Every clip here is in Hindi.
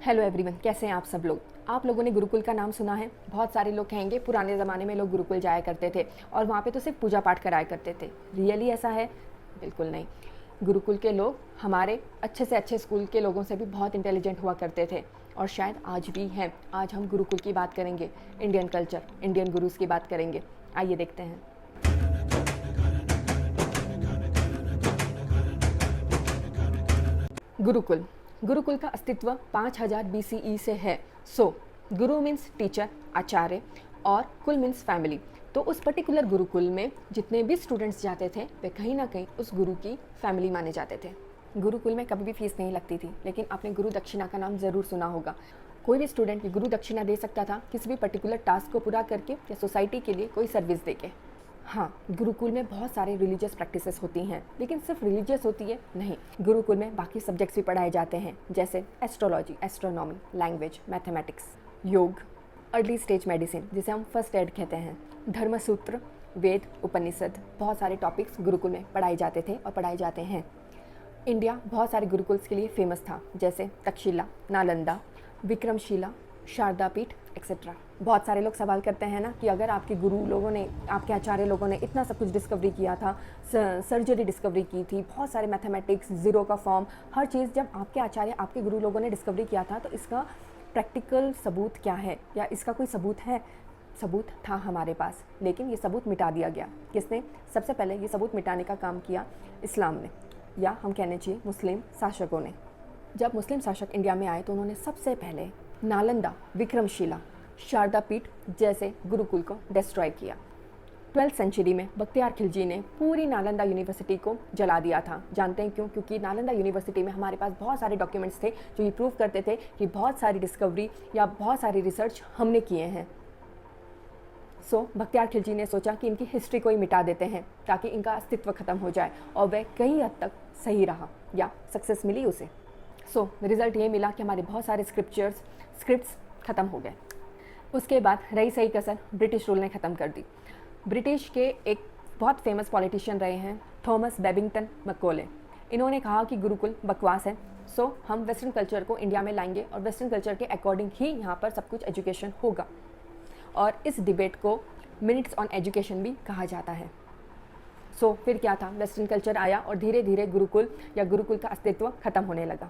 हेलो एवरीवन, कैसे हैं आप सब लोग। आप लोगों ने गुरुकुल का नाम सुना है। बहुत सारे लोग कहेंगे पुराने ज़माने में लोग गुरुकुल जाया करते थे और वहाँ पे तो सिर्फ पूजा पाठ कराया करते थे। रियली ऐसा है? बिल्कुल नहीं। गुरुकुल के लोग हमारे अच्छे से अच्छे स्कूल के लोगों से भी बहुत इंटेलिजेंट हुआ करते थे और शायद आज भी हैं। आज हम गुरुकुल की बात करेंगे, इंडियन कल्चर, इंडियन गुरुज की बात करेंगे। आइए देखते हैं। गुरुकुल गुरुकुल का अस्तित्व 5000 BCE से है। गुरु मीन्स टीचर, आचार्य, और कुल मीन्स फैमिली। तो उस पर्टिकुलर गुरुकुल में जितने भी स्टूडेंट्स जाते थे वे कहीं ना कहीं उस गुरु की फैमिली माने जाते थे। गुरुकुल में कभी भी फीस नहीं लगती थी, लेकिन आपने गुरु दक्षिणा का नाम ज़रूर सुना होगा। कोई भी स्टूडेंट गुरु दक्षिणा दे सकता था किसी भी पर्टिकुलर टास्क को पूरा करके या सोसाइटी के लिए कोई सर्विस देके। हाँ, गुरुकुल में बहुत सारे रिलीजियस प्रैक्टिसेस होती हैं, लेकिन सिर्फ रिलीजियस होती है नहीं। गुरुकुल में बाकी सब्जेक्ट्स भी पढ़ाए जाते हैं, जैसे एस्ट्रोलॉजी, एस्ट्रोनॉमी, लैंग्वेज, मैथमेटिक्स, योग, अर्ली स्टेज मेडिसिन जिसे हम फर्स्ट एड कहते हैं, धर्मसूत्र, वेद, उपनिषद। बहुत सारे टॉपिक्स गुरुकुल में पढ़ाए जाते थे और पढ़ाए जाते हैं। इंडिया बहुत सारे गुरुकुल्स के लिए फेमस था, जैसे तक्षशिला, नालंदा, विक्रमशिला, शारदा पीठ एक्सेट्रा। बहुत सारे लोग सवाल करते हैं ना कि अगर आपके गुरु लोगों ने, आपके आचार्य लोगों ने इतना सब कुछ डिस्कवरी किया था, सर्जरी डिस्कवरी की थी, बहुत सारे मैथमेटिक्स, ज़ीरो का फॉर्म, हर चीज़ जब आपके आचार्य, आपके गुरु लोगों ने डिस्कवरी किया था, तो इसका प्रैक्टिकल सबूत क्या है, या इसका कोई सबूत है? सबूत था हमारे पास, लेकिन ये सबूत मिटा दिया गया। किसने? सबसे पहले ये सबूत मिटाने का काम किया इस्लाम ने, या हम कहने चाहिए मुस्लिम शासकों ने। जब मुस्लिम शासक इंडिया में आए तो उन्होंने सबसे पहले नालंदा, विक्रमशिला, शारदा पीठ जैसे गुरुकुल को डिस्ट्रॉय किया। 12th सेंचुरी में बख्तियार खिलजी ने पूरी नालंदा यूनिवर्सिटी को जला दिया था। जानते हैं क्यों? क्योंकि नालंदा यूनिवर्सिटी में हमारे पास बहुत सारे डॉक्यूमेंट्स थे जो ये प्रूव करते थे कि बहुत सारी डिस्कवरी या बहुत सारी रिसर्च हमने किए हैं। बख्तियार खिलजी ने सोचा कि इनकी हिस्ट्री को ही मिटा देते हैं ताकि इनका अस्तित्व खत्म हो जाए, और वह कई हद तक सही रहा, या सक्सेस मिली उसे। रिज़ल्ट ये मिला कि हमारे बहुत सारे स्क्रिप्ट्स ख़त्म हो गए। उसके बाद रही सही कसर ब्रिटिश रूल ने ख़त्म कर दी। ब्रिटिश के एक बहुत फेमस पॉलिटिशियन रहे हैं थॉमस बेबिंगटन मैकॉले। इन्होंने कहा कि गुरुकुल बकवास है, हम वेस्टर्न कल्चर को इंडिया में लाएंगे और वेस्टर्न कल्चर के अकॉर्डिंग ही यहाँ पर सब कुछ एजुकेशन होगा। और इस डिबेट को मिनट्स ऑन एजुकेशन भी कहा जाता है। फिर क्या था? वेस्टर्न कल्चर आया और धीरे धीरे गुरुकुल या गुरुकुल का अस्तित्व खत्म होने लगा।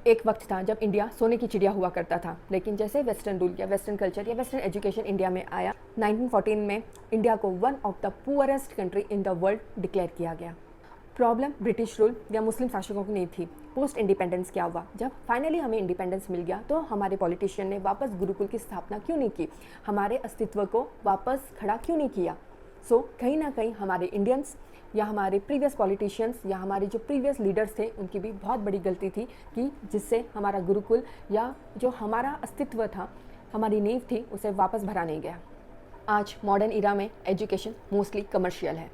एक वक्त था जब इंडिया सोने की चिड़िया हुआ करता था, लेकिन जैसे वेस्टर्न रूल या वेस्टर्न कल्चर या वेस्टर्न एजुकेशन इंडिया में आया, 1914 में इंडिया को one of the poorest country in the world declare किया गया। प्रॉब्लम ब्रिटिश रूल या मुस्लिम शासकों की नहीं थी। पोस्ट इंडिपेंडेंस क्या हुआ? जब फाइनली हमें इंडिपेंडेंस मिल गया तो हमारे पॉलिटिशियन ने वापस गुरुकुल की स्थापना क्यों नहीं की? हमारे अस्तित्व को वापस खड़ा क्यों नहीं किया? कहीं ना कहीं हमारे इंडियंस या हमारे प्रीवियस पॉलिटिशियंस या हमारे जो प्रीवियस लीडर्स थे उनकी भी बहुत बड़ी गलती थी कि जिससे हमारा गुरुकुल या जो हमारा अस्तित्व था, हमारी नींव थी, उसे वापस भरा नहीं गया। आज मॉडर्न इरा में एजुकेशन मोस्टली कमर्शियल है,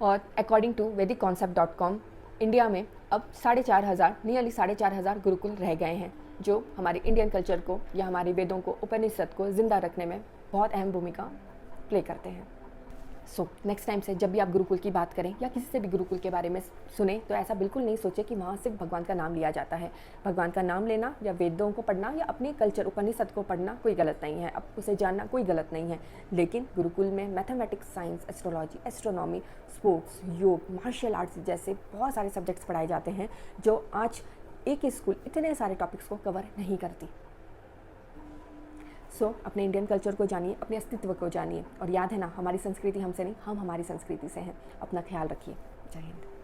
और अकॉर्डिंग टू vedicconcept.com इंडिया में अब 4500 नियरली 4500 गुरुकुल रह गए हैं, जो हमारे इंडियन कल्चर को या हमारे वेदों को, उपनिषद को ज़िंदा रखने में बहुत अहम भूमिका प्ले करते हैं। नेक्स्ट टाइम से जब भी आप गुरुकुल की बात करें या किसी से भी गुरुकुल के बारे में सुने तो ऐसा बिल्कुल नहीं सोचे कि वहाँ सिर्फ भगवान का नाम लिया जाता है। भगवान का नाम लेना या वेदों को पढ़ना या अपने कल्चर, उपनिषद को पढ़ना कोई गलत नहीं है, अब उसे जानना कोई गलत नहीं है। लेकिन गुरुकुल में mathematics, science, astrology, astronomy, sports, योग, मार्शल आर्ट्स जैसे बहुत सारे सब्जेक्ट्स पढ़ाए जाते हैं जो आज एक ही स्कूल इतने सारे टॉपिक्स को कवर नहीं करती। अपने इंडियन कल्चर को जानिए, अपने अस्तित्व को जानिए, और याद है ना, हमारी संस्कृति हमसे नहीं, हम हमारी संस्कृति से हैं। अपना ख्याल रखिए। जय हिंद।